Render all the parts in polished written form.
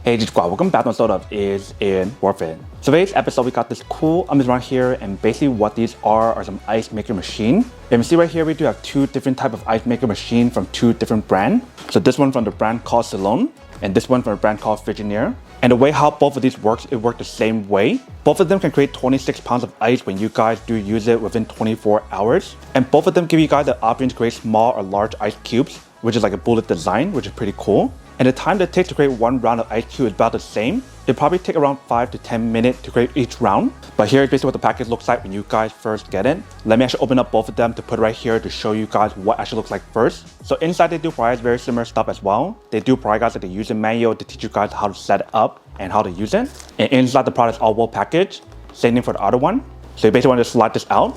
Hey Squad, welcome back to episode of Is in Worth It. So today's episode we got this cool around here, and basically what these are some ice maker machine. And you see right here we do have two different type of ice maker machine from two different brands. So this one from the brand called Silonn, and this one from a brand called Frigidaire. And the way how both of these works, it works the same way. Both of them can create 26 pounds of ice when you guys do use it within 24 hours. And both of them give you guys the option to create small or large ice cubes, which is like a bullet design, which is pretty cool. And the time that it takes to create one round of ice cube is about the same. It probably take around 5 to 10 minutes to create each round. But here is basically what the package looks like when you guys first get it. Let me actually open up both of them to put right here to show you guys what actually looks like first. So inside they do provide very similar stuff as well. They do provide guys like the user manual to teach you guys how to set it up and how to use it. And inside the product is all well packaged. Same thing for the other one. So you basically want to slide this out.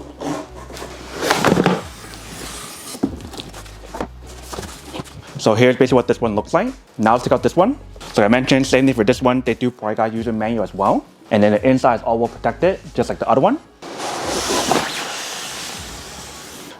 So here's basically what this one looks like. Now let's take out this one. So like I mentioned, same thing for this one. They do provide guys user manual as well. And then the inside is all well protected, just like the other one.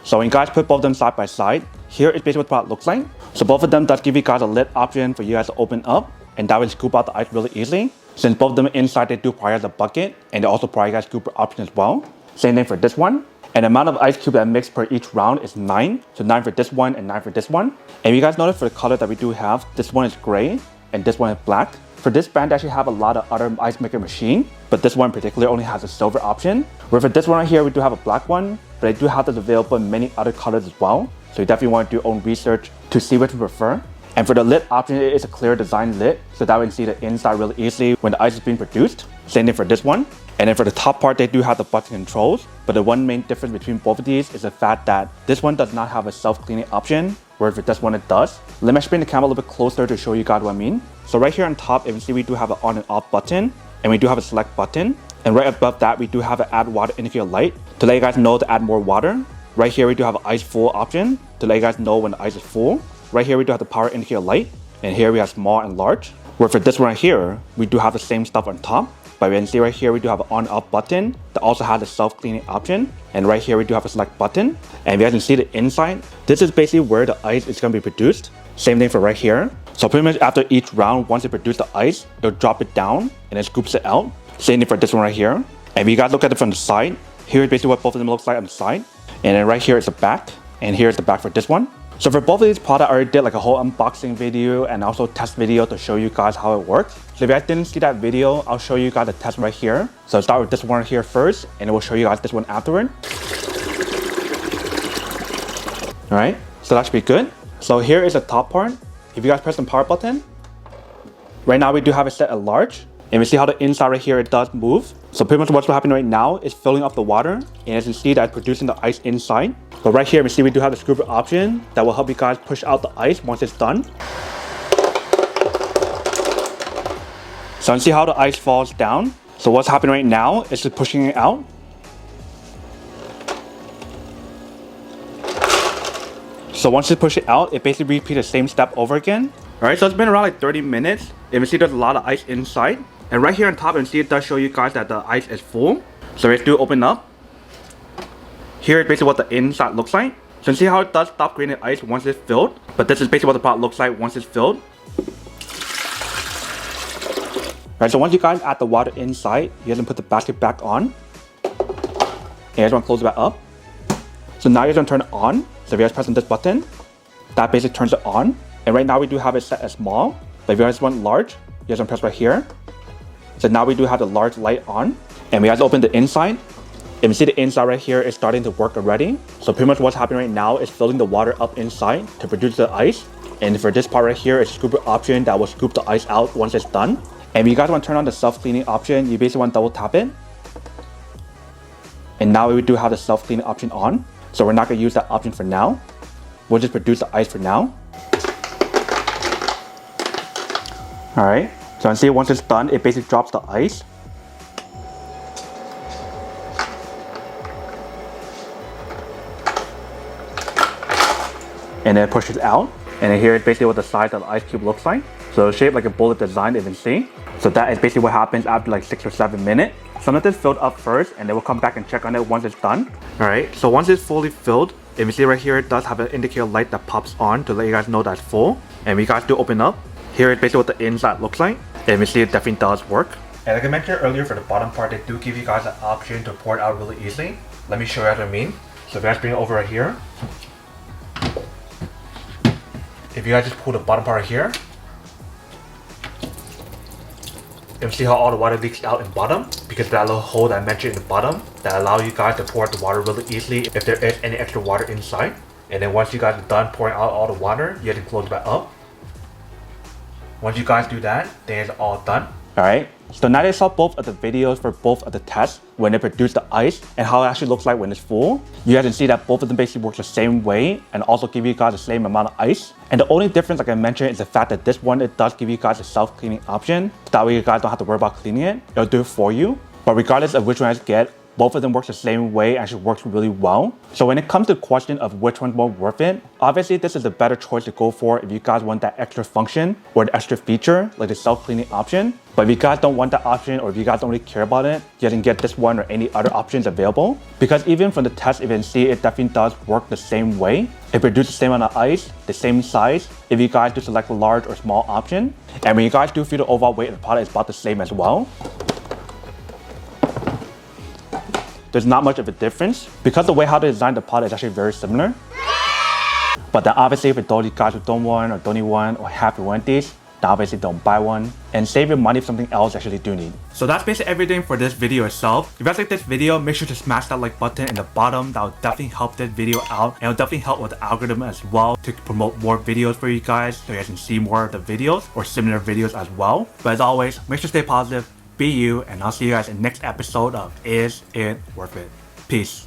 So when you guys put both of them side by side, here is basically what the product looks like. So both of them does give you guys a lid option for you guys to open up, and that will scoop out the ice really easily. Since both of them inside, they do provide a bucket, and they also provide guys scooper option as well. Same thing for this one. And the amount of ice cube that mix per each round is 9. So 9 for this one and 9 for this one. And you guys notice for the color that we do have, this one is gray and this one is black. For this brand, they actually have a lot of other ice maker machine, but this one in particular only has a silver option. Where for this one right here, we do have a black one, but they do have this available in many other colors as well. So you definitely want to do your own research to see what you prefer. And for the lid option, it is a clear design lid, so that way you can see the inside really easily when the ice is being produced. Same thing for this one. And then for the top part, they do have the button controls, but the one main difference between both of these is the fact that this one does not have a self-cleaning option, whereas for this one it does. Let me actually bring the camera a little bit closer to show you guys what I mean. So right here on top, you can see we do have an on and off button, and we do have a select button. And right above that, we do have an add water indicator light to let you guys know to add more water. Right here, we do have an ice full option to let you guys know when the ice is full. Right here, we do have the power indicator light, and here we have small and large. Where for this one right here, we do have the same stuff on top. But you can see right here, we do have an on-off button that also has a self-cleaning option. And right here, we do have a select button. And you guys can see the inside. This is basically where the ice is going to be produced. Same thing for right here. So pretty much after each round, once it produces the ice, it'll drop it down and then scoops it out. Same thing for this one right here. And if you guys look at it from the side, here is basically what both of them looks like on the side. And then right here is the back. And here's the back for this one. So for both of these products, I already did like a whole unboxing video and also test video to show you guys how it works. So if you guys didn't see that video, I'll show you guys the test right here. So I'll start with this one here first, and it will show you guys this one afterward. All right, so that should be good. So here is the top part. If you guys press the power button, right now we do have it set at large. And we see how the inside right here, it does move. So pretty much what's happening right now is filling up the water. And as you see, that's producing the ice inside. But right here, we see we do have the scooper option that will help you guys push out the ice once it's done. So you see how the ice falls down. So what's happening right now is just pushing it out. So once you push it out, it basically repeats the same step over again. All right, so it's been around like 30 minutes. And you see there's a lot of ice inside. And right here on top, you can see it does show you guys that the ice is full. So let's do open up. Here is basically what the inside looks like. So you see how it does stop creating ice once it's filled. But this is basically what the product looks like once it's filled. Alright, so once you guys add the water inside, you guys can put the basket back on. And you guys want to close it back up. So now you guys want to turn it on. So if you guys press on this button, that basically turns it on. And right now we do have it set as small. But if you guys want large, you guys want to press right here. So now we do have the large light on. And we guys open the inside. And you see the inside right here is starting to work already. So pretty much what's happening right now is filling the water up inside to produce the ice. And for this part right here, it's a scooper option that will scoop the ice out once it's done. And if you guys want to turn on the self-cleaning option, you basically want to double tap it. And now we do have the self-cleaning option on. So we're not going to use that option for now. We'll just produce the ice for now. All right. So you see once it's done, it basically drops the ice. And then push it out. And then here is basically what the size of the ice cube looks like. So it's shaped like a bullet design, you can see. So that is basically what happens after like 6 or 7 minutes. So let this filled up first, and then we'll come back and check on it once it's done. All right, so once it's fully filled, if you see right here, it does have an indicator light that pops on to let you guys know that's full. And when you guys do open up, here is basically what the inside looks like. And we see it definitely does work. And like I mentioned earlier, for the bottom part, they do give you guys an option to pour it out really easily. Let me show you what I mean. So if you guys bring it over right here, if you guys just pull the bottom part right here, and see how all the water leaks out in the bottom, because that little hole that I mentioned in the bottom that allows you guys to pour out the water really easily if there is any extra water inside. And then once you guys are done pouring out all the water, you have to close it back up. Once you guys do that, then it's all done. Alright, so now they saw both of the videos for both of the tests when they produce the ice and how it actually looks like when it's full. You guys can see that both of them basically work the same way and also give you guys the same amount of ice. And the only difference, like I mentioned, is the fact that this one, it does give you guys a self-cleaning option. That way you guys don't have to worry about cleaning it. It'll do it for you. But regardless of which one you guys get, both of them work the same way, actually works really well. So when it comes to the question of which one's more worth it, obviously this is a better choice to go for if you guys want that extra function or the extra feature, like the self-cleaning option. But if you guys don't want that option, or if you guys don't really care about it, you can get this one or any other options available. Because even from the test, you can see it definitely does work the same way. It produces the same amount of ice, the same size, if you guys do select a large or small option. And when you guys do feel the overall weight of the product, it's about the same as well. There's not much of a difference because the way how they designed the product is actually very similar. But then obviously for those of you guys who don't want or don't need one or have one of these, then obviously don't buy one and save your money for something else you actually do need. So that's basically everything for this video itself. If you guys like this video, make sure to smash that like button in the bottom. That will definitely help this video out, and it'll definitely help with the algorithm as well to promote more videos for you guys so you guys can see more of the videos or similar videos as well. But as always, make sure to stay positive, be you, and I'll see you guys in the next episode of Is It Worth It? Peace.